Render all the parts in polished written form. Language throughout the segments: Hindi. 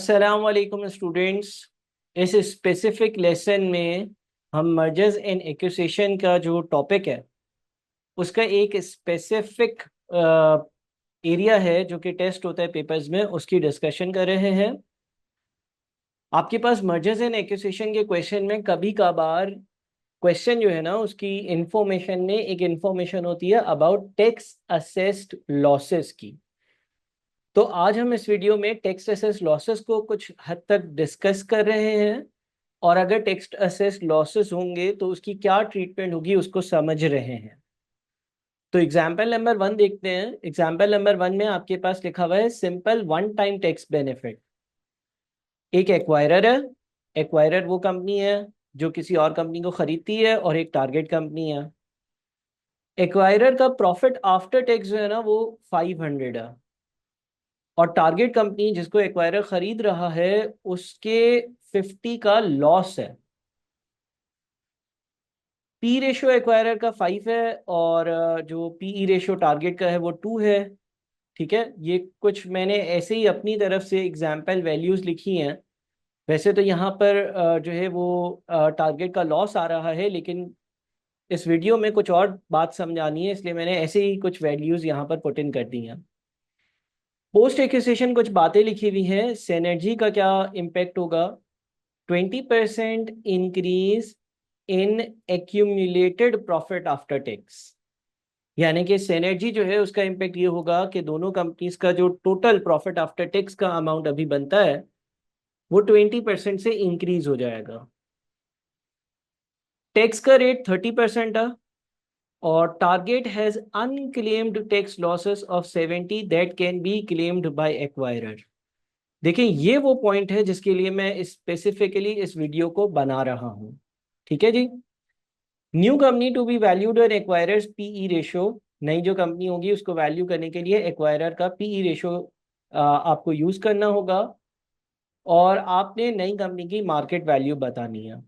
अस्सलाम वालेकुम स्टूडेंट्स। इस स्पेसिफिक लेसन में हम मर्जर्स एंड एक्विजिशन का जो टॉपिक है उसका एक स्पेसिफिक एरिया है जो कि टेस्ट होता है पेपर्स में, उसकी डिस्कशन कर रहे हैं। आपके पास मर्जर्स एंड एक्विजिशन के क्वेश्चन में कभी कभार क्वेश्चन जो है ना उसकी इंफॉर्मेशन में एक इंफॉर्मेशन होती है अबाउट टैक्स असेस्ड लॉसेस की। तो आज हम इस वीडियो में टैक्स असेस्ड लॉसेस को कुछ हद तक डिस्कस कर रहे हैं, और अगर टेक्स्ट असेस लॉसेस होंगे तो उसकी क्या ट्रीटमेंट होगी उसको समझ रहे हैं। तो एग्जाम्पल नंबर 1 देखते हैं। एग्जाम्पल नंबर 1 में आपके पास लिखा हुआ है simple one time tax benefit. एक एक्वायरर है। एक्वायरर वो कंपनी है जो किसी और कंपनी को खरीदती है, और एक टारगेट कंपनी है। एक्वायरर का प्रॉफिट आफ्टर टैक्स जो है ना वो 500 है, और टारगेट कंपनी जिसको एक्वायरर खरीद रहा है उसके 50 का लॉस है। पी रेशियो एक्वायरर का 5 है, और जो पीई रेशियो टारगेट का है वो 2 है। ठीक है, ये कुछ मैंने ऐसे ही अपनी तरफ से एग्जाम्पल वैल्यूज लिखी हैं। वैसे तो यहाँ पर जो है वो टारगेट का लॉस आ रहा है, लेकिन इस वीडियो में कुछ और बात समझानी है, इसलिए मैंने ऐसे ही कुछ वैल्यूज यहाँ पर पुट इन कर दी हैं। पोस्ट एक्विजिशन कुछ बातें लिखी हुई हैं। सिनर्जी का क्या इम्पेक्ट होगा? 20% increase in accumulated profit after tax. यानी कि सिनर्जी जो है उसका इम्पेक्ट ये होगा कि दोनों कंपनीज का जो टोटल प्रॉफिट आफ्टर टैक्स का अमाउंट अभी बनता है वो 20% से इंक्रीज हो जाएगा। टैक्स का रेट 30% है, और target has unclaimed tax losses of 70 that can be claimed by acquirer. देखिए, ये वो पॉइंट है जिसके लिए मैं स्पेसिफिकली इस वीडियो को बना रहा हूँ। ठीक है जी। New company to be valued and acquirers PE ratio. नई जो कंपनी होगी उसको वैल्यू करने के लिए एक्वायरर का पीई रेशियो आपको यूज करना होगा, और आपने नई कंपनी की मार्केट वैल्यू बतानी है।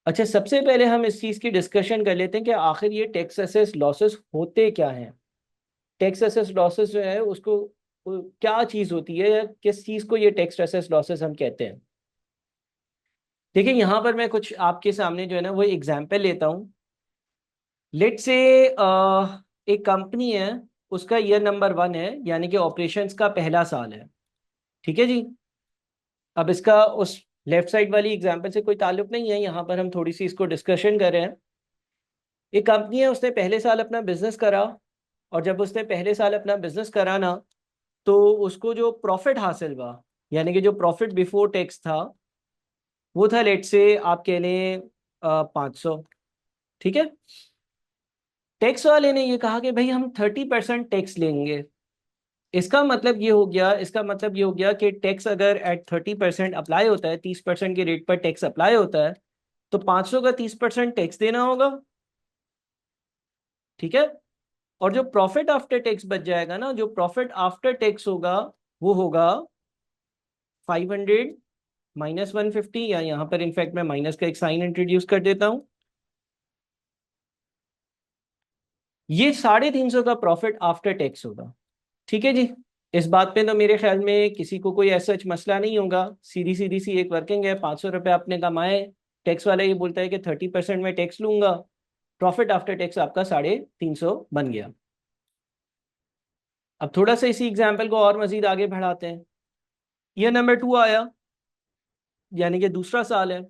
अच्छा, सबसे पहले हम इस चीज़ की डिस्कशन कर लेते हैं कि आखिर ये टैक्स असेस लॉसेस होते क्या हैं। टैक्स असेस लॉसेस जो है उसको क्या चीज़ होती है, या किस चीज़ को ये टैक्स असेस लॉसेस हम कहते हैं। देखिए, यहाँ पर मैं कुछ आपके सामने जो है ना वो एग्जाम्पल लेता हूँ। लेट से एक कंपनी है, उसका ईयर नंबर 1 है, यानी कि ऑपरेशंस का पहला साल है। ठीक है जी। अब इसका उस लेफ्ट साइड वाली एग्जांपल से कोई ताल्लुक नहीं है, यहाँ पर हम थोड़ी सी इसको डिस्कशन कर रहे हैं। एक कंपनी है, उसने पहले साल अपना बिजनेस करा, और जब उसने पहले साल अपना बिजनेस करा ना, तो उसको जो प्रॉफिट हासिल हुआ, यानी कि जो प्रॉफिट बिफोर टैक्स था, वो था लेट से आप कह लें 500। ठीक है। टैक्स वाले ने ये कहा कि भाई हम 30% टैक्स लेंगे। इसका मतलब ये हो गया कि टैक्स अगर एट 30% अप्लाई होता है, 30% के रेट पर टैक्स अप्लाई होता है, तो 500 का 30% टैक्स देना होगा। ठीक है। और जो प्रॉफिट आफ्टर टैक्स बच जाएगा ना, जो प्रॉफिट आफ्टर टैक्स होगा वो होगा 500 माइनस 150, या यहाँ पर इनफैक्ट मैं माइनस का एक साइन इंट्रोड्यूस कर देता हूं। ये 350 का प्रॉफिट आफ्टर टैक्स होगा। ठीक है जी। इस बात पे तो मेरे ख्याल में किसी को कोई ऐसा मसला नहीं होगा। सीधी सीधी सी एक वर्किंग है, 500 रुपये आपने कमाए, टैक्स वाला ये बोलता है कि 30% में टैक्स लूंगा, प्रॉफिट आफ्टर टैक्स आपका 350 बन गया। अब थोड़ा सा इसी एग्जाम्पल को और मजीद आगे बढ़ाते हैं। ईयर नंबर 2 आया, यानी कि दूसरा साल है।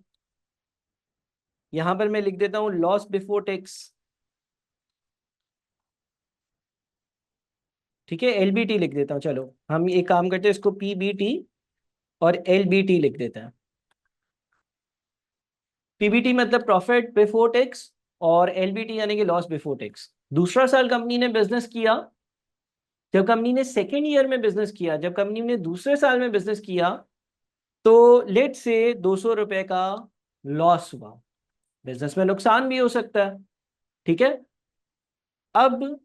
यहां पर मैं लिख देता हूं लॉस बिफोर टैक्स। ठीक है, एलबीटी लिख देता हूं। चलो हम एक काम करते हैं, इसको पीबीटी और एलबीटी लिख देते हैं। पीबीटी मतलब प्रॉफिट बिफोर टैक्स, और एलबीटी यानी कि लॉस बिफोर टैक्स। दूसरा साल कंपनी ने बिजनेस किया। जब कंपनी ने सेकेंड ईयर में बिजनेस किया, जब कंपनी ने दूसरे साल में बिजनेस किया, तो लेट से 200 रुपए का लॉस हुआ। बिजनेस में नुकसान भी हो सकता है। ठीक है। अब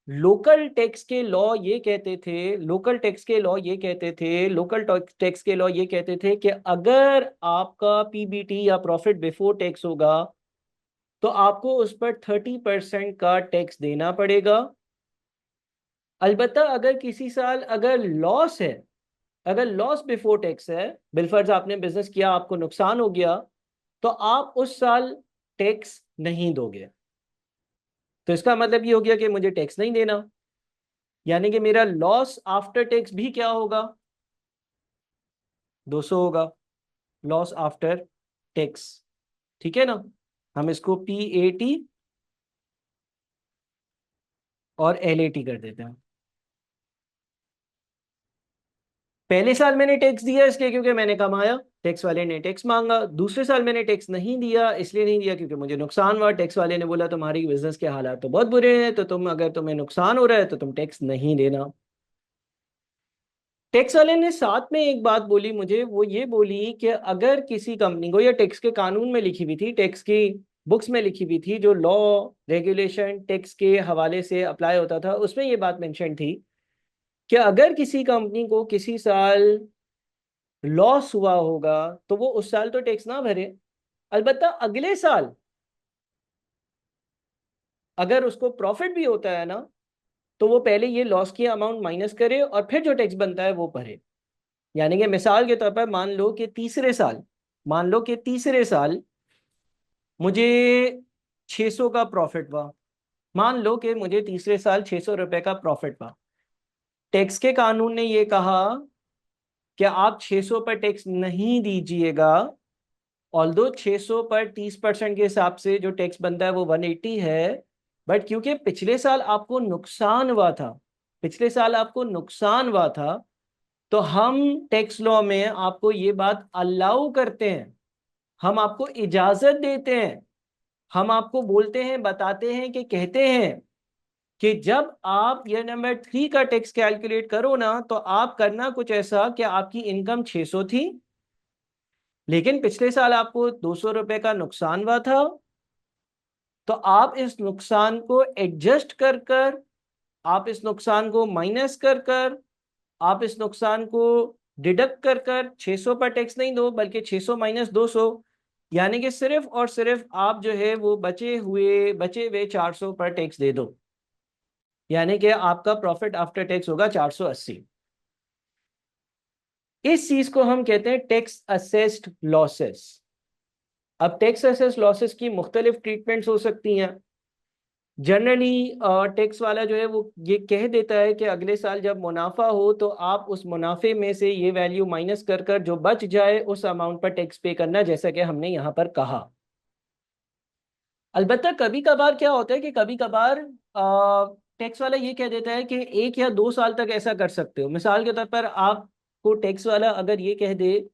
लोकल टैक्स के लॉ ये कहते थे लोकल टैक्स के लॉ ये कहते थे लोकल टैक्स के लॉ ये कहते थे कि अगर आपका पीबीटी या प्रॉफिट बिफोर टैक्स होगा, तो आपको उस पर 30% का टैक्स देना पड़ेगा। अलबत्ता अगर किसी साल अगर लॉस है, अगर लॉस बिफोर टैक्स है, बिलफर्ज आपने बिजनेस किया, आपको नुकसान हो गया, तो आप उस साल टैक्स नहीं दोगे। तो इसका मतलब ये हो गया कि मुझे टैक्स नहीं देना, यानी कि मेरा लॉस आफ्टर टैक्स भी क्या होगा, 200 होगा, लॉस आफ्टर टैक्स। ठीक है ना, हम इसको PAT और LAT कर देते हैं। पहले साल मैंने टैक्स दिया इसलिए क्योंकि मैंने कमाया, टैक्स वाले ने टैक्स मांगा। दूसरे साल मैंने टैक्स नहीं दिया, इसलिए नहीं दिया क्योंकि मुझे नुकसान हुआ। टैक्स वाले ने बोला तुम्हारी बिजनेस के हालात तो बहुत बुरे हैं, तो तुम, अगर तुम्हें नुकसान हो रहा है तो तुम टैक्स नहीं देना। टैक्स वाले ने साथ में एक बात बोली मुझे, वो ये बोली कि अगर किसी कंपनी को, या टैक्स के कानून में लिखी हुई थी, टैक्स की बुक्स में लिखी हुई थी, जो लॉ रेगुलेशन टैक्स के हवाले से अप्लाई होता था, उसमें ये बात मेंशन थी कि अगर किसी कंपनी को किसी साल लॉस हुआ होगा तो वो उस साल तो टैक्स ना भरे, अलबत्ता अगले साल अगर उसको प्रॉफिट भी होता है ना, तो वो पहले ये लॉस की अमाउंट माइनस करे और फिर जो टैक्स बनता है वो भरे। यानी कि मिसाल के तौर पर मान लो कि तीसरे साल मुझे 600 का प्रॉफिट हुआ। मान लो कि मुझे तीसरे साल 600 रुपए का प्रॉफिट हुआ। टैक्स के कानून ने ये कहा कि आप 600 पर टैक्स नहीं दीजिएगा, ऑल्दो 600 पर 30% के हिसाब से जो टैक्स बनता है वो 180 है। बट क्योंकि पिछले साल आपको नुकसान हुआ था, तो हम टैक्स लॉ में आपको ये बात अलाउ करते हैं, हम आपको इजाजत देते हैं, हम आपको बोलते हैं, बताते हैं, कि कहते हैं कि जब आप ईयर नंबर 3 का टैक्स कैलकुलेट करो ना, तो आप करना कुछ ऐसा कि आपकी इनकम 600 थी, लेकिन पिछले साल आपको 200 रुपए का नुकसान हुआ था, तो आप इस नुकसान को एडजस्ट कर कर, आप इस नुकसान को माइनस कर कर, आप इस नुकसान को डिडक्ट कर कर 600 पर टैक्स नहीं दो, बल्कि 600 माइनस 200, यानी कि सिर्फ और सिर्फ आप जो है वो बचे हुए 400 पर टैक्स दे दो, यानी कि आपका प्रॉफिट आफ्टर टैक्स होगा 480। इस चीज को हम कहते हैं टैक्स असेस्ड लॉसेस। अब टैक्स असेस्ड लॉसेस की मुख्तलिफ ट्रीटमेंट्स हो सकती हैं। जनरली टैक्स वाला जो है वो ये कह देता है कि अगले साल जब मुनाफा हो तो आप उस मुनाफे में से ये वैल्यू माइनस कर कर जो बच जाए उस अमाउंट पर टैक्स पे करना, जैसा कि हमने यहाँ पर कहा। अलबत्ता कभी कभार क्या होता है कि कभी कभार टैक्स वाला ये कह देता है कि 1 या 2 साल तक ऐसा कर सकते हो। मिसाल के तौर पर आपको टैक्स वाला अगर ये कह दे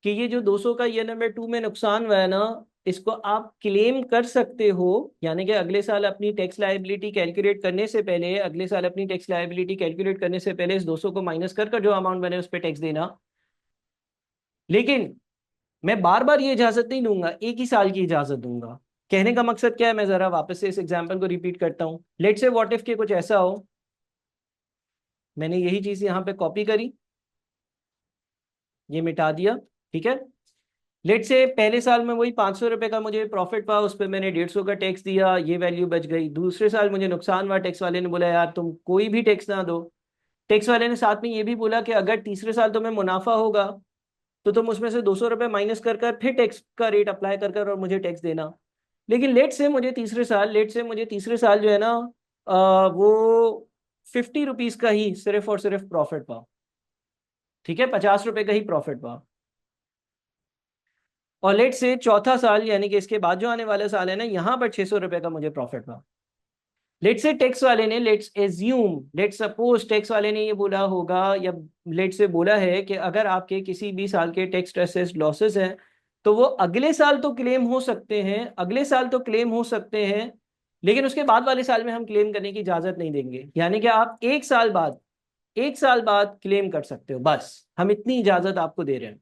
कि ये जो 200 का ईयर नंबर 2 में नुकसान हुआ है ना, इसको आप क्लेम कर सकते हो, यानी कि अगले साल अपनी टैक्स लायबिलिटी कैलकुलेट करने से पहले, इस 200 को माइनस कर कर जो अमाउंट बने उस पर टैक्स देना। लेकिन मैं बार बार ये इजाजत नहीं दूंगा, एक ही साल की इजाजत दूंगा। कहने का मकसद क्या है, मैं जरा वापस से इस एग्जाम्पल को रिपीट करता हूँ। लेट से व्हाट इफ के कुछ ऐसा हो, मैंने यही चीज यहाँ पे कॉपी करी, ये मिटा दिया, ठीक है। लेट से पहले साल में वही 500 रुपए का मुझे प्रॉफिट हुआ, उस पर मैंने 150 का टैक्स दिया, ये वैल्यू बच गई। दूसरे साल मुझे नुकसान हुआ, टैक्स वाले ने बोला यार तुम कोई भी टैक्स ना दो। टैक्स वाले ने साथ में ये भी बोला कि अगर तीसरे साल तुम्हें मुनाफा होगा तो तुम उसमें से 200 रुपये माइनस कर कर फिर टैक्स का रेट अप्लाई कर कर और मुझे टैक्स देना। लेकिन लेट से मुझे तीसरे साल जो है ना, वो 50 रुपीज का ही सिर्फ और सिर्फ प्रॉफिट पा, ठीक है, 50 रुपए का ही प्रॉफिट पा। और लेट से चौथा साल यानी कि इसके बाद जो आने वाला साल है ना, यहाँ पर 600 रुपए का मुझे प्रॉफिट पा। लेट से टैक्स वाले ने, लेट्स सपोज टैक्स वाले ने ये बोला होगा, या लेट से बोला है कि अगर आपके किसी भी साल के टैक्स असेस्ड लॉसेस हैं तो वो अगले साल तो क्लेम हो सकते हैं, लेकिन उसके बाद वाले साल में हम क्लेम करने की इजाजत नहीं देंगे। यानी कि आप एक साल बाद क्लेम कर सकते हो, बस हम इतनी इजाजत आपको दे रहे हैं।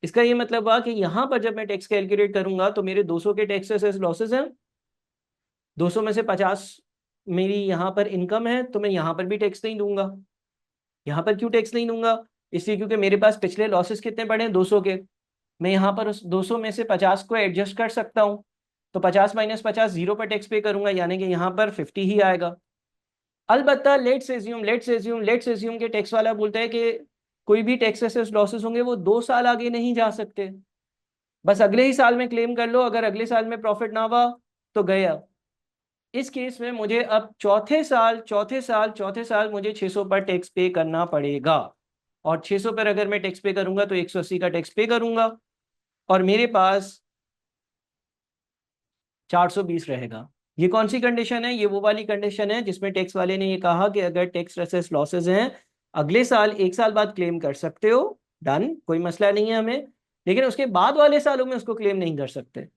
इसका ये मतलब हुआ कि यहाँ पर जब मैं टैक्स कैलकुलेट करूंगा तो मेरे 200 के टैक्स असेस्ड लॉसेस हैं, 200 में से 50 मेरी यहाँ पर इनकम है, तो मैं यहाँ पर भी टैक्स नहीं दूंगा। यहाँ पर क्यों टैक्स नहीं दूंगा, इसलिए क्योंकि मेरे पास पिछले लॉसेस कितने पड़े हैं, 200 के। मैं यहाँ पर उस 200 में से 50 को एडजस्ट कर सकता हूँ, तो 50 माइनस 50 जीरो पर टैक्स पे करूंगा, यानी कि यहाँ पर 50 ही आएगा। अलबत्ता लेट्स एज्यूम के टैक्स वाला बोलता है कि कोई भी टैक्स असेस लॉसेस होंगे वो 2 साल आगे नहीं जा सकते, बस अगले ही साल में क्लेम कर लो, अगर अगले साल में प्रॉफिट ना हुआ तो गया। इस केस में मुझे अब चौथे साल मुझे 600 पर टैक्स पे करना पड़ेगा, और 600 पर अगर मैं टैक्स पे करूंगा तो 180 का टैक्स पे करूंगा, और मेरे पास 420 रहेगा। ये कौन सी कंडीशन है? ये वो वाली कंडीशन है जिसमें टैक्स वाले ने ये कहा कि अगर टैक्स असेस लॉसेज हैं अगले साल 1 साल बाद क्लेम कर सकते हो, डन, कोई मसला नहीं है हमें, लेकिन उसके बाद वाले सालों में उसको क्लेम नहीं कर सकते।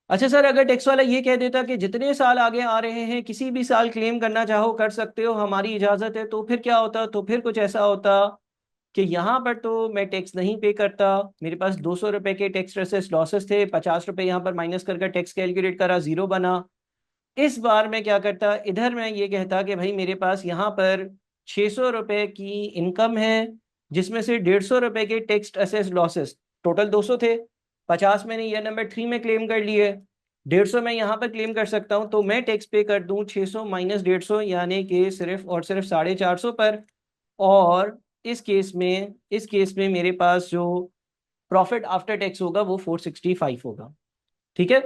अच्छा सर, अगर टैक्स वाला ये कह देता कि जितने साल आगे आ रहे हैं किसी भी साल क्लेम करना चाहो कर सकते हो, हमारी इजाजत है, तो फिर क्या होता? तो फिर कुछ ऐसा होता कि यहाँ पर तो मैं टैक्स नहीं पे करता, मेरे पास 200 रुपए के टैक्स असेस लॉसेस थे, 50 रुपए यहाँ पर माइनस कर टैक्स कैलकुलेट करा, जीरो बना। इस बार मैं क्या करता, इधर मैं ये कहता कि भाई मेरे पास यहाँ पर 600 रुपए की इनकम है, जिसमें से 150 रुपए के टैक्स असेस लॉसेस, टोटल 200 थे, 50 मैंने ईयर नंबर 3 में क्लेम कर लिए, 150 मैं यहाँ पर क्लेम कर सकता हूँ, तो मैं टैक्स पे कर दूँ 600 माइनस 150, यानी कि सिर्फ और सिर्फ 450 पर। और इस केस में मेरे पास जो प्रॉफिट आफ्टर टैक्स होगा वो 465 होगा। ठीक है,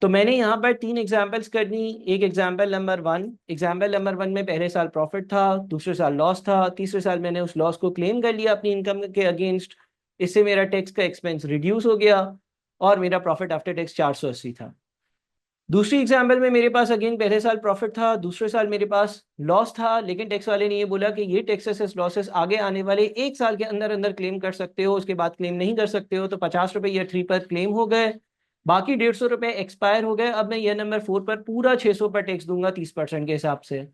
तो मैंने यहाँ पर 3 एग्जाम्पल्स करनी। एग्जाम्पल नंबर वन में पहले साल प्रॉफिट था, दूसरे साल लॉस था, तीसरे साल मैंने उस लॉस को क्लेम कर लिया अपनी इनकम के अगेंस्ट, इससे मेरा टैक्स का एक्सपेंस रिड्यूस हो गया और मेरा प्रॉफिट आफ्टर टैक्स 480 था। दूसरी एग्जाम्पल में मेरे पास अगेन पहले साल प्रॉफिट था, दूसरे साल मेरे पास लॉस था, लेकिन टैक्स वाले ने ये बोला कि ये टैक्सेस लॉसेस आगे आने वाले 1 साल के अंदर अंदर क्लेम कर सकते हो, उसके बाद क्लेम नहीं कर सकते हो, तो 50 रुपए ईयर 3 पर क्लेम हो गए, बाकी 150 रुपए एक्सपायर हो गए। अब मैं ईयर नंबर 4 पर पूरा 600 पर टैक्स दूंगा 30% के हिसाब से।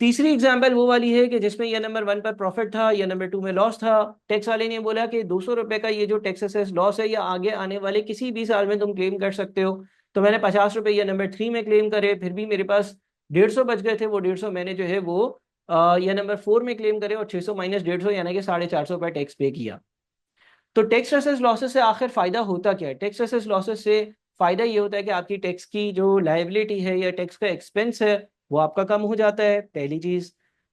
तीसरी एग्जाम्पल वो वाली है कि जिसमें ईयर नंबर 1 पर प्रॉफिट था, ईयर नंबर 2 में लॉस था, टैक्स वाले ने बोला कि 200 रुपए का ये जो टैक्सेस लॉस है या आगे आने वाले किसी भी साल में तुम क्लेम कर सकते हो। तो मैंने 50 रुपए ईयर नंबर 3 में क्लेम करे, फिर भी मेरे पास 150 बच गए थे, वो 150 मैंने जो है वो ईयर नंबर 4 में क्लेम करे, और 600 माइनस 150 यानी कि 450 पर टैक्स पे किया। तो टैक्स असेस लॉसेस से आखिर फायदा होता क्या है? टैक्स असेस लॉसेस से फायदा ये होता है कि आपकी टैक्स की जो लायबिलिटी है या टैक्स का एक्सपेंस है वो आपका कम हो जाता है, पहली चीज।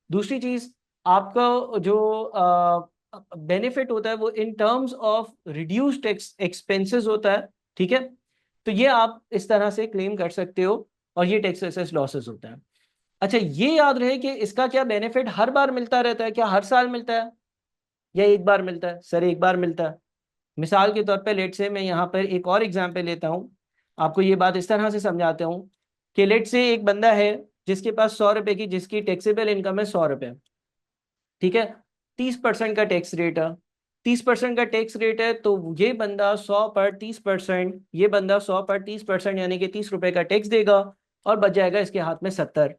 दूसरी चीज, आपका जो बेनिफिट होता है वो in terms of reduce tax expenses होता है। ठीक है, तो ये आप इस तरह से क्लेम कर सकते हो, और ये टैक्स असेस लॉसेस होता है। अच्छा, ये याद रहे कि इसका क्या बेनिफिट हर बार मिलता रहता है? क्या हर साल मिलता है या एक बार मिलता है? सर एक बार मिलता है। मिसाल के तौर पे लेट से मैं यहाँ पर एक और एग्जांपल लेता हूँ, आपको ये बात इस तरह से समझाता हूँ कि लेट से एक बंदा है जिसके पास 100 रुपए की, जिसकी टैक्सेबल इनकम है 100 रुपए। ठीक है, 30% का टैक्स रेट है, 30% का टैक्स रेट है, तो ये बंदा 100 पर 30%, ये बंदा 100 पर 30% यानी कि 30 रुपए का टैक्स देगा, और बच जाएगा इसके हाथ में 70।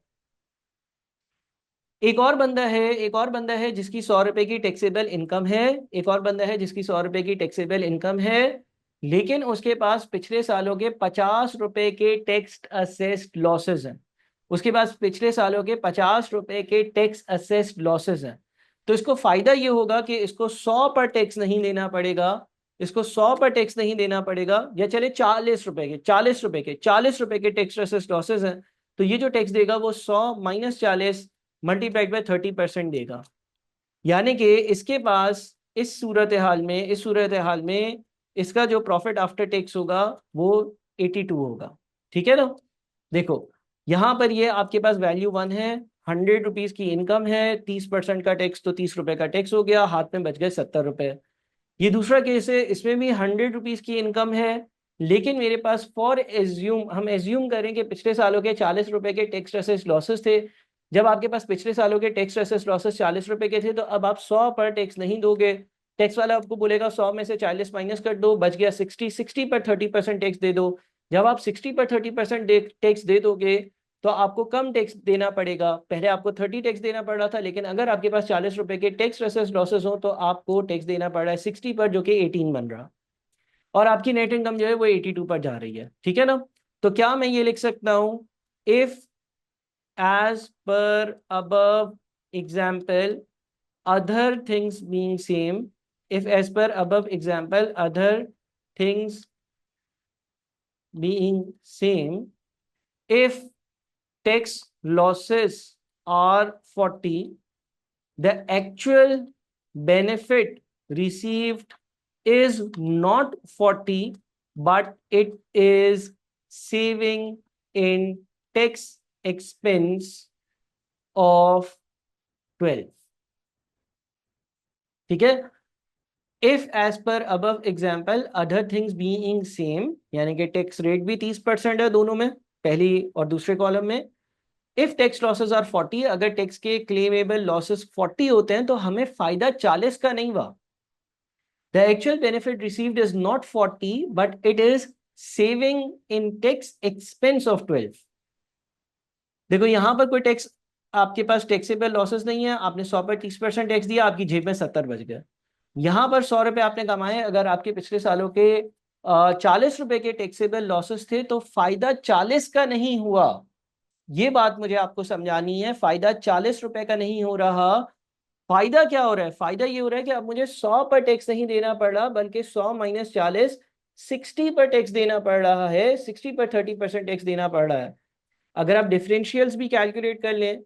एक और बंदा है जिसकी 100 रुपए की टैक्सेबल इनकम है, एक और बंदा है जिसकी 100 रुपए की टैक्सेबल इनकम है, लेकिन उसके पास पिछले सालों के 50 रुपए के टैक्स असेस्ड लॉसेस हैं। उसके पास पिछले सालों के 50 रुपए के टैक्स असेस्ड लॉसेस हैं। तो इसको फायदा ये होगा कि इसको 100 पर टैक्स नहीं देना पड़ेगा, इसको 100 पर टैक्स नहीं देना पड़ेगा, या चले 40 रुपए के टैक्स असेस्ड लॉसेस हैं, तो ये जो टैक्स देगा वो 100 - 40 मल्टीप्लाइड बाय 30% देगा। यानी कि इसके पास इस सूरत हाल में इसका जो प्रॉफिट आफ्टर टैक्स होगा वो 82 होगा। ठीक है ना? देखो, यहां पर ये आपके पास वैल्यू 1 है, 100 रुपीज की इनकम है, 30% का टैक्स, तो 30 रुपए का टैक्स हो गया, हाथ में बच गए 70 रुपए। ये दूसरा केस है, इसमें भी 100 रुपीज की इनकम है, लेकिन मेरे पास हम एज्यूम करें कि पिछले सालों के 40 रुपए के टैक्स असेस लॉसेस थे। जब आपके पास पिछले सालों के टैक्स असेस लॉसेस 40 रुपए के थे, तो अब आप 100 पर टैक्स नहीं दोगे, टैक्स वाला आपको बोलेगा 100 में से 40 माइनस कर दो, बच गया 60, 60 पर 30% टैक्स दे दो। जब आप 60 पर 30% टैक्स दे दोगे तो आपको कम टैक्स देना पड़ेगा, पहले आपको 30 टैक्स देना पड़ रहा था, लेकिन अगर आपके पास 40 रुपए के टैक्स असेस लॉसेस हो तो आपको टैक्स देना पड़ रहा है 60 पर, जो कि 18 बन रहा, और आपकी नेट इनकम जो है वो 82 पर जा रही है। ठीक है ना? तो क्या मैं ये लिख सकता हूँ, if as per above example other things being same, if as per above example other things being same, if tax losses are 40, the actual benefit received is not 40, but it is saving in tax expense of 12. ठीक है. If as per above example other things being same, यानी कि टैक्स रेट भी 30% है दोनों में, पहली और दूसरे कॉलम में. इफ टैक्स लॉसेस आर 40, अगर टैक्स के क्लेमेबल लॉसेस 40 होते हैं तो हमें फायदा 40 का नहीं हुआ. The actual benefit received is not 40, but it is saving in tax expense of 12. देखो यहां पर कोई टैक्स, आपके पास टैक्सेबल लॉसेस नहीं है, आपने 100 पर 30% टैक्स दिया, आपकी जेब में 70 बच गया. यहां पर 100 रुपए आपने कमाए, अगर आपके पिछले सालों के 40 रुपए के टैक्सेबल लॉसेस थे तो फायदा 40 का नहीं हुआ. ये बात मुझे आपको समझानी है. फायदा 40 रुपए का नहीं हो रहा. फायदा क्या हो रहा है? फायदा ये हो रहा है कि अब मुझे 100 पर टैक्स नहीं देना पड़ रहा, बल्कि 100 माइनस 40 60 पर टैक्स देना पड़ रहा है. 60 पर 30% टैक्स देना पड़ रहा है. अगर आप डिफरेंशियल्स भी कैलकुलेट कर लें,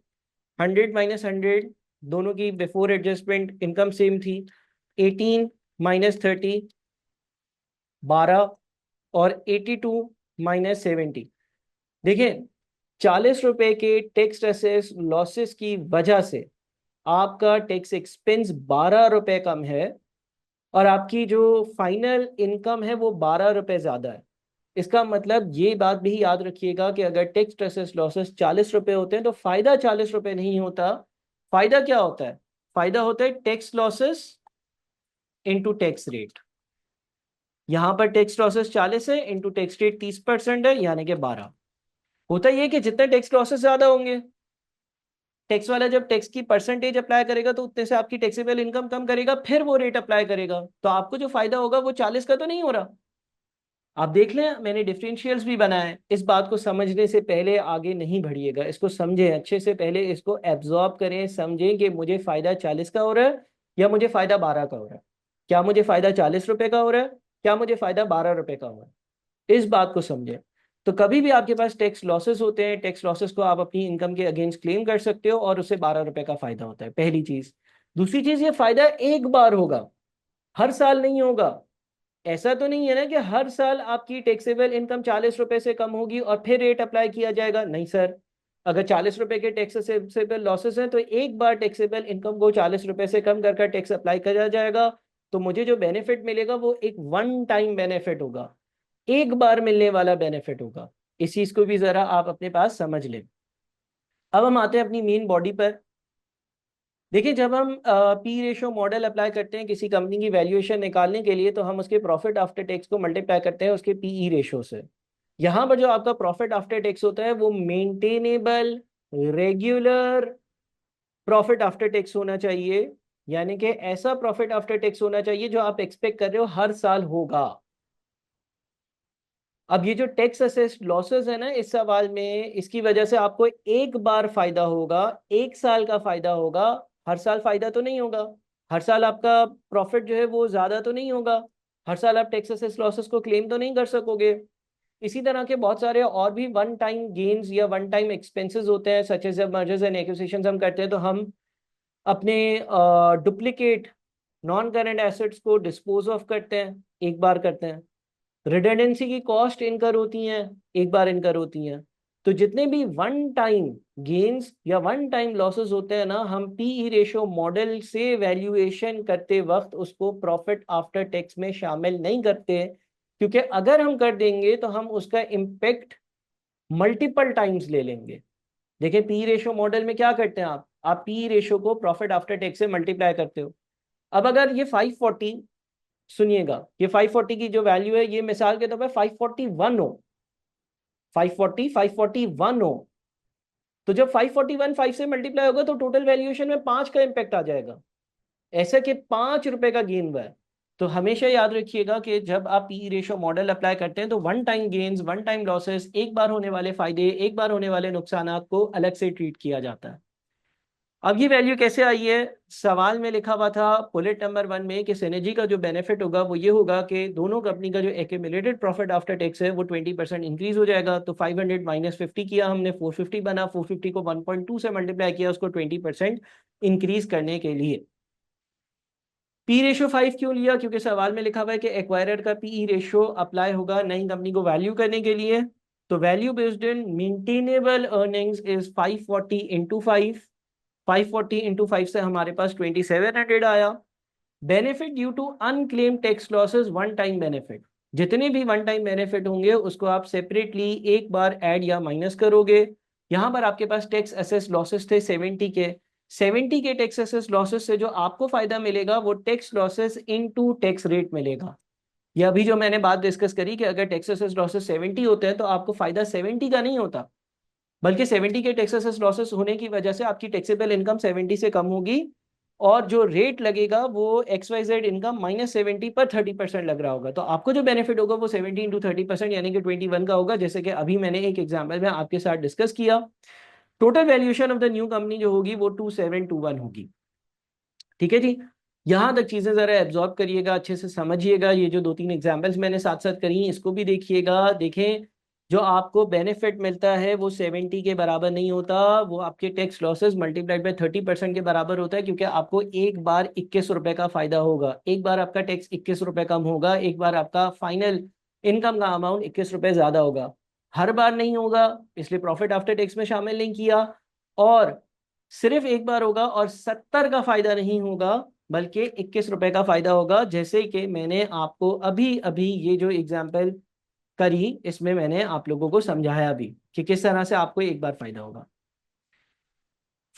100 माइनस 100, दोनों की बिफोर एडजस्टमेंट इनकम सेम थी. 18 माइनस 30 12, और 82 माइनस 70. देखिए 40 रुपए के टैक्स असेस लॉसेस की वजह से आपका टैक्स एक्सपेंस 12 रुपए कम है, और आपकी जो फाइनल इनकम है वो 12 रुपए ज्यादा है. इसका मतलब ये बात भी याद रखिएगा कि अगर टैक्स असेस लॉसेस 40 रुपए होते हैं तो फायदा 40 रुपए नहीं होता. फायदा क्या होता है? फायदा होता है tax losses into tax rate. यहां पर टैक्स लॉसेस 40 है, इनटू टैक्स रेट 30% है, यानी कि 12. होता ये कि जितने टैक्स लॉसेस ज्यादा होंगे, टैक्स वाला जब टैक्स की परसेंटेज अप्लाई करेगा तो उतने से आपकी टैक्सेबल इनकम कम करेगा, फिर वो रेट अप्लाई करेगा. तो आपको जो फायदा होगा वो 40 का तो नहीं हो रहा. आप देख लें, मैंने डिफरेंशियल्स भी बनाए. इस बात को समझने से पहले आगे नहीं बढ़िएगा, इसको समझें अच्छे से, पहले इसको एब्जॉर्ब करें, समझें कि मुझे फायदा 40 का हो रहा है या मुझे फायदा 12 का हो रहा है. क्या मुझे फायदा 40 रुपए का हो रहा है, क्या मुझे फायदा 12 रुपए का हो रहा है. इस बात को समझें. तो कभी भी आपके पास टैक्स लॉसेस होते हैं, टैक्स लॉसेस को आप अपनी इनकम के अगेंस्ट क्लेम कर सकते हो, और उससे 12 रुपए का फायदा होता है. पहली चीज. दूसरी चीज, ये फायदा एक बार होगा, हर साल नहीं होगा. ऐसा तो नहीं है ना कि हर साल आपकी टैक्सेबल इनकम 40 रुपए से कम होगी और फिर रेट अप्लाई किया जाएगा. नहीं सर. अगर 40 रुपए के टैक्सेबल लॉसेस हैं तो एक बार टैक्सेबल इनकम को 40 रुपए से कम कर टैक्स अप्लाई किया जाएगा. तो मुझे जो बेनिफिट मिलेगा वो एक वन टाइम बेनिफिट होगा, एक बार मिलने वाला बेनिफिट होगा. इस चीज को भी जरा आप अपने पास समझ लें. अब हम आते हैं अपनी मेन बॉडी पर. देखिए जब हम पी रेशो मॉडल अप्लाई करते हैं किसी कंपनी की वैल्यूएशन निकालने के लिए, तो हम उसके प्रॉफिट आफ्टर टैक्स को मल्टीप्लाई करते हैं उसके पीई रेशो से. यहाँ पर जो आपका प्रॉफिट आफ्टर टैक्स होता है वो maintainable regular profit after tax होना चाहिए. यानी कि ऐसा प्रॉफिट आफ्टर टैक्स होना चाहिए जो आप एक्सपेक्ट कर रहे हो हर साल होगा. अब ये जो टैक्स असेस्ड लॉसेस है ना इस सवाल में, इसकी वजह से आपको एक बार फायदा होगा, एक साल का फायदा होगा. हर साल फायदा तो नहीं होगा, हर साल आपका प्रॉफिट जो है वो ज्यादा तो नहीं होगा, हर साल आप टैक्स असेस्ड लॉसेस को क्लेम तो नहीं कर सकोगे. इसी तरह के बहुत सारे और भी वन टाइम गेन्स या वन टाइम एक्सपेंसेस होते हैं, सच एज जब मर्जर्स एंड एक्विजिशंस हम करते हैं तो हम अपने डुप्लीकेट नॉन करंट एसेट्स को डिस्पोज ऑफ करते हैं, एक बार करते हैं. रिडंडेंसी की कॉस्ट इनकर होती हैं, एक बार इनकर होती हैं. तो जितने भी वन टाइम गेन्स या वन टाइम लॉसेस होते हैं ना, हम पीई रेशो मॉडल से वैल्यूएशन करते वक्त उसको प्रॉफिट आफ्टर टैक्स में शामिल नहीं करते. क्योंकि अगर हम कर देंगे तो हम उसका इम्पेक्ट मल्टीपल टाइम्स ले लेंगे. देखिए पी रेशो मॉडल में क्या करते हैं आप पी रेशो को प्रॉफिट आफ्टर टैक्स से मल्टीप्लाई करते हो. अब अगर ये 540, सुनिएगा, ये 540 की जो वैल्यू है ये मिसाल के तौर पर 541 हो, 541 हो, तो जब 541 5 से मल्टीप्लाई होगा तो टोटल वैल्यूएशन में 5 का इंपैक्ट आ जाएगा. ऐसा कि 5 रुपए का गेन हुआ है. तो हमेशा याद रखिएगा कि जब आप पी रेशो मॉडल अप्लाई करते हैं तो one time gains, one time losses, एक बार होने वाले फायदे, एक बार होने वाले नुकसान को अलग से ट्रीट किया जाता है. अब ये वैल्यू कैसे आई है? सवाल में लिखा हुआ था बुलेट नंबर 1 में कि सिनर्जी का जो बेनिफिट होगा वो ये होगा कि दोनों कंपनी का जो एक्यूमुलेटेड प्रॉफिट आफ्टर टैक्स है वो 20% इंक्रीज हो जाएगा. तो 500 माइनस 50 किया हमने, 450 बना. 450 को 1.2 से मल्टीप्लाई किया उसको 20% इंक्रीज करने के लिए. पी रेशियो 5 क्यों लिया? क्योंकि सवाल में लिखा हुआ है कि एक्वायरर का पीई रेशियो अप्लाई होगा नई कंपनी को वैल्यू करने के लिए। तो value based in maintainable earnings is 540 into 5। 540 into 5 से हमारे पास 2700 आया। Benefit due to unclaim tax losses one time benefit, जितने भी वन टाइम बेनिफिट होंगे उसको आप सेपरेटली एक बार ऐड या माइनस करोगे। यहां पर आपके पास टैक्स असेस लॉसेस थे 70 के। 70 के टैक्स असेस लॉसेस से जो आपको फायदा मिलेगा वो tax losses into tax rate मिलेगा। ये अभी जो मैंने बात डिस्कस करी कि अगर टैक्स असेस लॉसेस 70 होते हैं तो आपको फायदा 70 का नहीं होता, बल्कि 70 के टैक्स असेस लॉसेस होने की वजह से आपकी टैक्सेबल इनकम 70 से कम होगी, और जो रेट लगेगा वो XYZ इनकम -70 पर 30% लग रहा होगा। तो आपको जो बेनिफिट होगा वो 70 इंटू 30% यानी कि 21 का होगा, जैसे कि अभी मैंने एक एग्जाम्पल में आपके साथ डिस्कस किया। Total valuation of the new company जो होगी वो 2721 होगी। ठीक है जी, यहां तक चीजें जरा एब्जॉर्ब करिएगा, अच्छे से समझिएगा। ये जो दो तीन एग्जाम्पल्स मैंने साथ साथ करी इसको भी देखिएगा। देखें, जो आपको बेनिफिट मिलता है वो 70 के बराबर नहीं होता, वो आपके टैक्स लॉसेस मल्टीप्लाइड बाय 30% के बराबर होता है, क्योंकि आपको एक बार 21 रुपए का फायदा होगा। एक बार आपका टैक्स 21 रुपए कम होगा, एक बार आपका फाइनल इनकम का अमाउंट 21 रुपए ज्यादा होगा। हर बार नहीं होगा, इसलिए प्रॉफिट आफ्टर टैक्स में शामिल नहीं किया। और सिर्फ एक बार होगा और 70 का फायदा नहीं होगा, बल्कि 21 रुपए का फायदा होगा, जैसे कि मैंने आपको अभी अभी ये जो एग्जाम्पल करी इसमें मैंने आप लोगों को समझाया भी कि किस तरह से आपको एक बार फायदा होगा।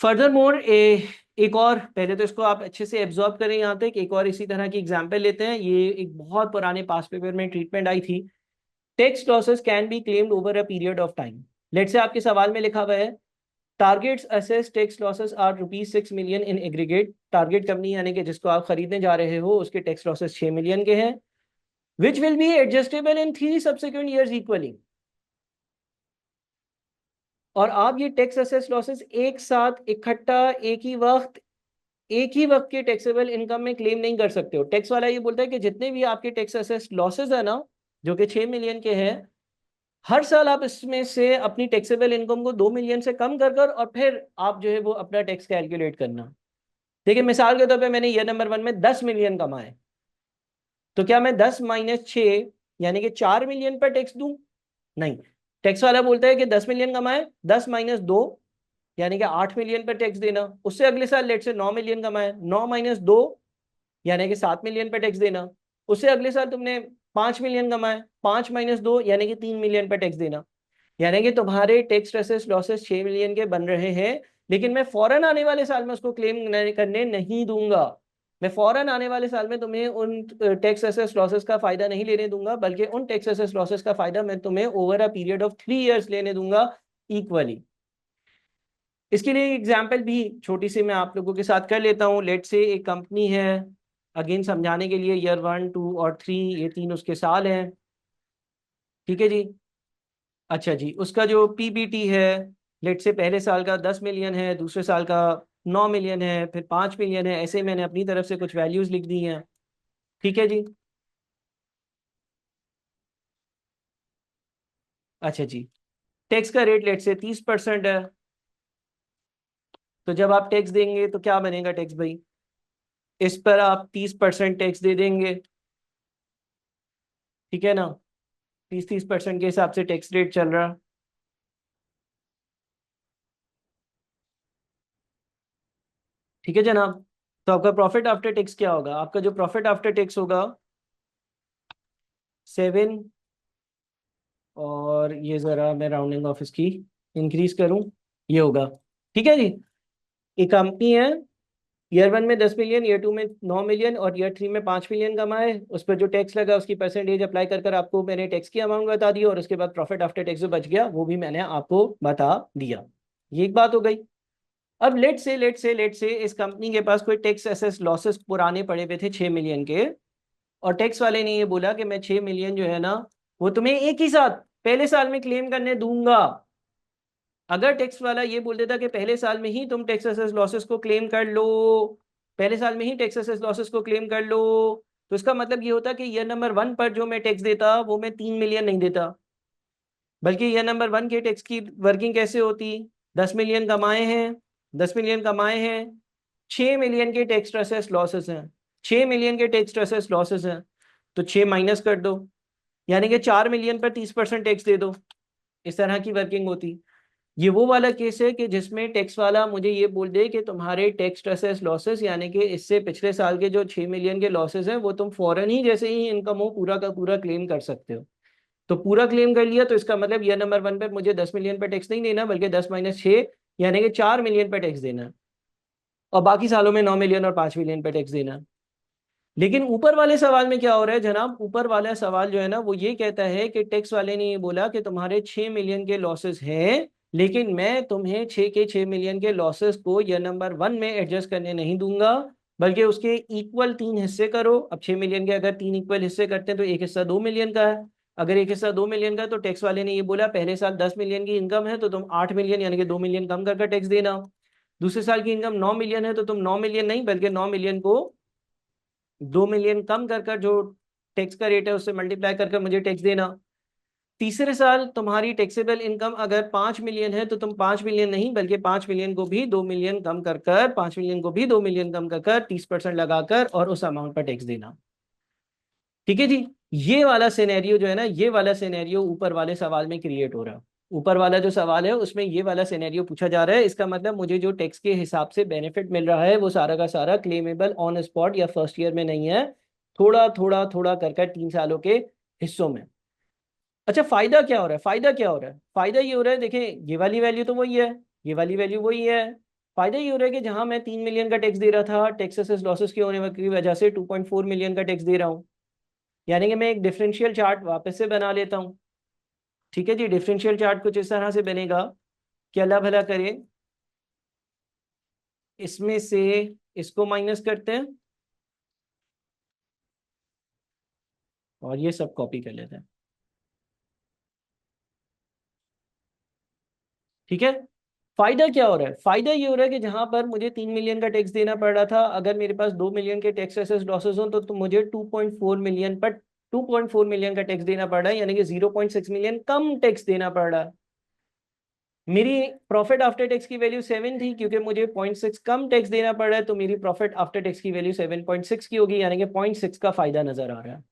फर्दर मोर एक और, पहले तो इसको आप अच्छे से एब्जॉर्ब करें यहाँ तक। एक और इसी तरह की एग्जाम्पल लेते हैं। ये एक बहुत पुराने पास पेपर में ट्रीटमेंट आई थी। Tax losses can be claimed over a period of time. लेट से आपके सवाल में लिखा हुआ है targets assess tax losses are ₹6 million in aggregate. Target company यानी कि जिसको आप खरीदने जा रहे हो उसके टैक्स लॉसेस 6 मिलियन के हैं, which will be adjustable in 3 subsequent years equally. और आप ये टैक्स असेस लॉसेस एक साथ इकट्ठा एक ही वक्त के टैक्सेबल इनकम में क्लेम नहीं कर सकते हो। टैक्स वाला ये बोलता है कि जितने भी आपके टैक्स असेस लॉसेस है ना, जो कि 6 मिलियन के हैं, हर साल आप इसमें से अपनी टैक्सेबल इनकम को 2 मिलियन से कम कर कर और फिर आप जो है वो अपना टैक्स कैलकुलेट करना। देखिए, मिसाल के तौर पे मैंने ईयर नंबर 1 में 10 मिलियन कमाए, तो क्या मैं 10 - 6 यानी कि 4 मिलियन पर टैक्स दूं? नहीं। टैक्स वाला बोलता है कि 10 मिलियन कमाए, 10 - 2 यानी कि 8 मिलियन पर टैक्स देना। उससे अगले साल लेट से 9 मिलियन कमाए, 9 - 2 यानी कि 7 मिलियन पर टैक्स देना। उससे अगले साल तुमने 5 मिलियन कमाए, 5 - 2 यानी कि 3 मिलियन पर टैक्स देना। यानी कि तुम्हारे टैक्स असेस लॉसेस 6 मिलियन के बन रहे हैं, लेकिन मैं फौरन आने वाले साल में उसको क्लेम करने नहीं दूंगा। मैं फौरन आने वाले साल में तुम्हें उन टैक्स असेस लॉसेस का फायदा नहीं लेने दूंगा, बल्कि उन टैक्स असेस लॉसेस का फायदा मैं तुम्हें over a period of 3 years लेने दूंगा इक्वली। इसके लिए एग्जाम्पल भी छोटी सी मैं आप लोगों के साथ कर लेता हूँ। लेट से एक कंपनी है, अगेन समझाने के लिए, ईयर 1, 2 और 3 ये तीन उसके साल हैं। ठीक है जी। अच्छा जी, उसका जो पीबीटी है, लेट से पहले साल का 10 मिलियन है, दूसरे साल का 9 मिलियन है, फिर 5 मिलियन है। ऐसे मैंने अपनी तरफ से कुछ वैल्यूज लिख दी हैं। ठीक है जी। अच्छा जी, टैक्स का रेट लेट से 30% है। तो जब आप टैक्स देंगे तो क्या बनेगा टैक्स भाई? इस पर आप 30% टैक्स दे देंगे। ठीक है ना, 30% के हिसाब से टैक्स रेट चल रहा। ठीक है जनाब। तो आपका प्रॉफिट आफ्टर टैक्स क्या होगा? आपका जो प्रॉफिट आफ्टर टैक्स होगा 7, और ये जरा मैं राउंडिंग ऑफ इसकी इंक्रीज करूं, ये होगा। ठीक है जी। एक कंपनी है, ईयर 1 में 10 मिलियन, ईयर 2 में 9 मिलियन और ईयर 3 में 5 मिलियन कमाए। उस पर जो टैक्स लगा उसकी परसेंटेज अप्लाई कर कर आपको मैंने टैक्स की अमाउंट बता दी, और उसके बाद प्रॉफिट आफ्टर टैक्स जो बच गया वो भी मैंने आपको बता दिया। ये एक बात हो गई। अब लेट से इस कंपनी के पास कोई टैक्स एसेस लॉसेस पुराने पड़े हुए थे 6 मिलियन के, और टैक्स वाले ने ये बोला कि मैं 6 मिलियन जो है ना वो तुम्हें एक ही साथ पहले साल में क्लेम करने दूंगा। अगर टैक्स वाला ये बोल देता कि पहले साल में ही तुम टैक्स असेस लॉसेस को क्लेम कर लो, पहले साल में ही टैक्स असेस लॉसेस को क्लेम कर लो, तो इसका मतलब ये होता कि ईयर नंबर 1 पर जो मैं टैक्स देता वो मैं 3 मिलियन नहीं देता, बल्कि ईयर नंबर 1 के टैक्स की वर्किंग कैसे होती? 10 मिलियन कमाए हैं, 10 मिलियन कमाए हैं, 6 मिलियन के टैक्स असेस लॉसेस हैं। 6 मिलियन के टैक्स असेस लॉसेस हैं, तो 6 माइनस कर दो, यानी कि 4 मिलियन पर 30% टैक्स दे दो। इस तरह की वर्किंग होती। ये वो वाला केस है कि जिसमें टैक्स वाला मुझे ये बोल दे कि तुम्हारे टैक्स असेस लॉसेस, यानी कि इससे पिछले साल के जो 6 मिलियन के लॉसेस हैं वो तुम फौरन ही जैसे ही इनकम हो पूरा का पूरा क्लेम कर सकते हो। तो पूरा क्लेम कर लिया तो इसका मतलब ईयर नंबर 1 पे मुझे 10 मिलियन पे टैक्स नहीं देना, बल्कि 10 माइनस 6 यानी कि 4 मिलियन पे टैक्स देना है, और बाकी सालों में 9 मिलियन और 5 मिलियन पे टैक्स देना है। लेकिन ऊपर वाले सवाल में क्या हो रहा है जनाब, ऊपर वाला सवाल जो है ना वो ये कहता है कि टैक्स वाले ने ये बोला कि तुम्हारे 6 मिलियन के लॉसेस हैं, लेकिन मैं तुम्हें 6 मिलियन के लॉसेस को ईयर नंबर 1 में एडजस्ट करने नहीं दूंगा, बल्कि उसके इक्वल 3 हिस्से करो। अब 6 मिलियन के अगर 3 इक्वल हिस्से करते हैं तो एक हिस्सा 2 मिलियन का है। अगर एक हिस्सा 2 मिलियन का है तो टैक्स वाले ने ये बोला पहले साल 10 मिलियन की इनकम है तो तुम 8 मिलियन यानी कि 2 मिलियन कम करके टैक्स देना। दूसरे साल की इनकम 9 मिलियन है तो तुम 9 मिलियन नहीं बल्कि 9 मिलियन को 2 मिलियन कम कर कर जो टैक्स का रेट है उससे मल्टीप्लाई कर कर मुझे टैक्स देना। तीसरे साल तुम्हारी टैक्सेबल इनकम अगर 5 मिलियन है तो तुम 5 मिलियन नहीं बल्कि 5 मिलियन को भी 2 मिलियन कम कर कर 5 मिलियन को भी 2 मिलियन कम कर कर 30% लगाकर और उस अमाउंट पर टैक्स देना। ठीक है जी। ये वाला सिनेरियो जो है ना, ये वाला सिनेरियो ऊपर वाले सवाल में क्रिएट हो रहा है। ऊपर वाला जो सवाल है उसमें ये वाला सिनेरियो पूछा जा रहा है। इसका मतलब मुझे जो टैक्स के हिसाब से बेनिफिट मिल रहा है वो सारा का सारा क्लेमेबल ऑन स्पॉट या फर्स्ट ईयर में नहीं है, थोड़ा थोड़ा थोड़ा कर कर 3 सालों के हिस्सों में। अच्छा, फायदा क्या हो रहा है? फायदा क्या हो रहा है? फायदा ये हो रहा है, देखें ये वाली वैल्यू तो वही है, ये वाली वैल्यू वही है। फायदा ये हो रहा है कि जहां मैं 3 मिलियन का टैक्स दे रहा था, टैक्स असेस लॉसेस के होने की वजह से 2.4 मिलियन का टैक्स दे रहा हूँ। यानी कि मैं एक डिफरेंशियल चार्ट वापस से बना लेता हूँ। ठीक है जी। डिफरेंशियल चार्ट कुछ इस तरह से बनेगा कि अल्लाह भला करे, इसमें से इसको माइनस करते हैं और ये सब कॉपी कर लेते हैं। ठीक है। फायदा क्या हो रहा है? फायदा ये हो रहा है कि जहां पर मुझे 3 मिलियन का टैक्स देना पड़ रहा था, अगर मेरे पास 2 मिलियन के टैक्स एसेस लॉसेस हो तो मुझे 2.4 मिलियन पर 2.4 मिलियन का टैक्स देना पड़ रहा है, यानी कि 0.6 मिलियन कम टैक्स देना पड़ रहा है। मेरी प्रॉफिट आफ्टर टैक्स की वैल्यू 7 थी, क्योंकि मुझे 0.6 कम टैक्स देना पड़ रहा है तो मेरी प्रॉफिट आफ्टर टैक्स की वैल्यू 7.6 की होगी, यानी कि 0.6 का फायदा नजर आ रहा है।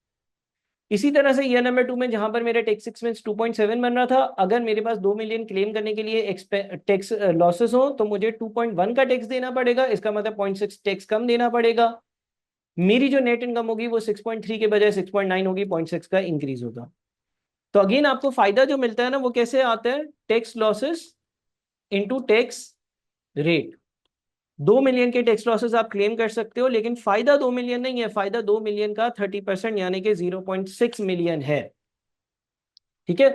इसी तरह से ईयर नंबर 2 में जहां पर मेरा टैक्स एक्सपेंस 2.7 बन रहा था, अगर मेरे पास 2 मिलियन क्लेम करने के लिए टैक्स लॉसेस हो तो मुझे 2.1 का टैक्स देना पड़ेगा, इसका मतलब 0.6 टैक्स कम देना पड़ेगा। मेरी जो नेट इनकम होगी वो 6.3 के बजाय 6.9 होगी, 0.6 का इंक्रीज होगा। तो अगेन आपको फायदा जो मिलता है ना वो कैसे आता है? Tax losses into tax rate. 2 million के टैक्स लॉसेस आप क्लेम कर सकते हो, लेकिन फायदा 2 मिलियन नहीं है, फायदा 2 मिलियन का 30% यानी कि 0.6 मिलियन है। ठीक है।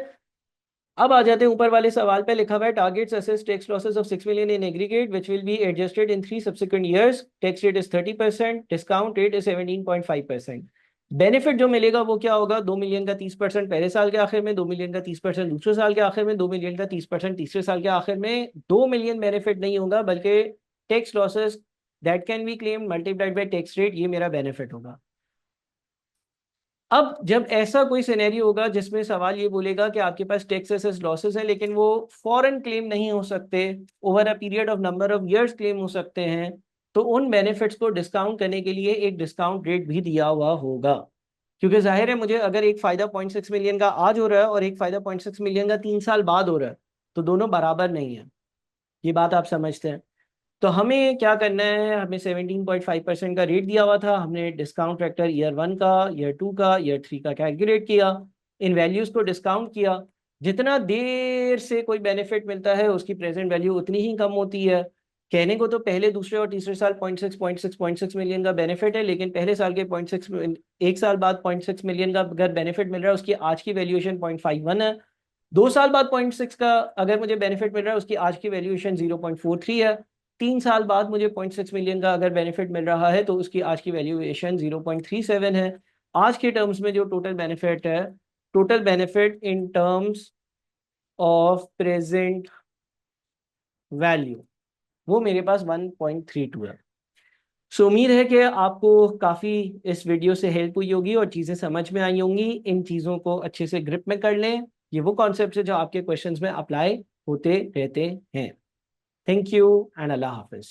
अब आ जाते हैं ऊपर वाले सवाल पे। लिखा हुआ है targets assess tax losses of 6 million in aggregate which will be adjusted in 3 subsequent years. Tax rate is 30%, discount rate is 17.5%। Benefit जो मिलेगा वो क्या होगा? 2 मिलियन का 30% पहले साल के आखिर में, 2 मिलियन का 30% दूसरे साल के आखिर में, 2 मिलियन का 30% तीसरे साल के आखिर में। 2 मिलियन बेनिफिट नहीं होगा बल्कि tax losses that can be claim multiplied by tax rate, ये मेरा बेनिफिट होगा। अब जब ऐसा कोई सिनेरियो होगा जिसमें सवाल ये बोलेगा कि आपके पास टैक्स एसेस लॉसेस है लेकिन वो फॉरेन क्लेम नहीं हो सकते, over a period of number of years claim हो सकते हैं, तो उन बेनिफिट्स को डिस्काउंट करने के लिए एक डिस्काउंट रेट भी दिया हुआ होगा। क्योंकि जाहिर है मुझे अगर एक फायदा 0.6 मिलियन का आज हो रहा है और एक फायदा 0.6 मिलियन का 3 साल बाद हो रहा है, तो दोनों बराबर नहीं है। ये बात आप समझते हैं? तो हमें क्या करना है, हमें 17.5% का रेट दिया हुआ था, हमने डिस्काउंट फैक्टर ईयर 1 का, ईयर 2 का, ईयर 3 का कैलकुलेट किया, इन वैल्यूज को डिस्काउंट किया। जितना देर से कोई बेनिफिट मिलता है उसकी प्रेजेंट वैल्यू उतनी ही कम होती है। कहने को तो पहले दूसरे और तीसरे साल 0.6 मिलियन का बेनिफिट है, लेकिन पहले साल के 0.6, एक साल बाद 0.6 मिलियन का अगर बेनिफिट मिल रहा है उसकी आज की वैल्यूएशन 0.51 है। 2 साल बाद 0.6 का अगर मुझे बेनिफिट मिल रहा है उसकी आज की वैल्यूएशन 0.43 है। 3 साल बाद मुझे 0.6 मिलियन का अगर बेनिफिट मिल रहा है तो उसकी आज की वैल्यूएशन 0.37 है। आज के टर्म्स में जो टोटल बेनिफिट है, total benefit in terms of present value, वो मेरे पास 1.32 है। सो उम्मीद है कि आपको काफ़ी इस वीडियो से हेल्प हुई होगी और चीज़ें समझ में आई होंगी। इन चीज़ों को अच्छे से ग्रिप में कर लें। ये वो कॉन्सेप्ट है जो आपके क्वेश्चंस में अप्लाई होते रहते हैं। थैंक यू एंड अल्लाह हाफिज़।